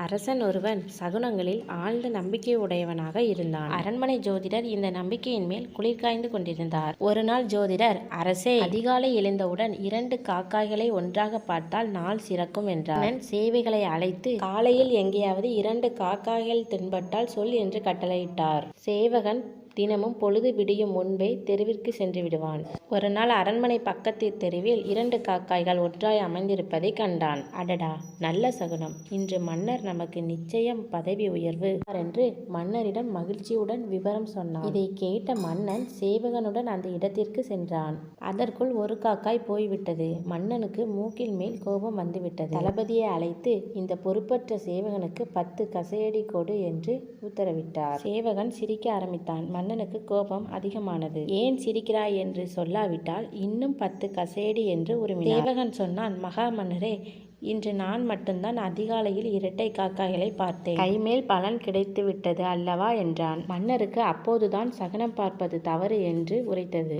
அரசன் ஒருவன் சகுனங்களில் ஆழ்ந்த நம்பிக்கை உடையவனாக இருந்தான். அரண்மனை ஜோதிடர் இந்த நம்பிக்கையின் மேல் குளிர்காய்ந்து கொண்டிருந்தார். ஒரு நாள் ஜோதிடர், அரசே, அதிகாலை எழுந்தவுடன் 2 காக்காய்களை ஒன்றாக பார்த்தால் நாள் சிறக்கும் என்றார். சேவைகளை அழைத்து, காலையில் எங்கேயாவது 2 காக்காய்கள் தென்பட்டால் சொல் என்று கட்டளையிட்டார். சேவகன் தினமும் பொழுது விடியும் முன்பே தெருவிற்கு சென்று விடுவான். ஒரு நாள் அரண்மனை பக்கத்து தெருவில் 2 காக்காய்கள் ஒன்றாய் அமைந்திருப்பதை கண்டான். அடடா, நல்ல சகுனம், இன்று மன்னர் நமக்கு நிச்சயம் பதவி உயர்வு என்று மன்னரிடம் மகிழ்ச்சியுடன் விவரம் சொன்னான். இதை கேட்ட மன்னன் சேவகனுடன் அந்த இடத்திற்கு சென்றான். அதற்குள் ஒரு காக்காய் போய்விட்டது. மன்னனுக்கு மூக்கில் மேல் கோபம் வந்துவிட்டது. தளபதியை அழைத்து இந்த பொறுப்பற்ற சேவகனுக்கு 10 கசையடி கொடு என்று உத்தரவிட்டார். சேவகன் சிரிக்க ஆரம்பித்தான். மன்னனுக்கு கோபம் அதிகமானது. ஏன் சிரிக்கிறாய் என்று சொல்லாவிட்டால் இன்னும் 10 கசையடி என்று உரிமையார். சேவகன் சொன்னான், மகா மன்னரே, இன்று நான் மட்டும்தான் அதிகாலையில் 2 காக்காய்களை பார்த்தேன். கைமேல் பலன் கிடைத்து விட்டது அல்லவா என்றான். மன்னருக்கு அப்போதுதான் சகுனம் பார்ப்பது தவறு என்று உரைத்தது.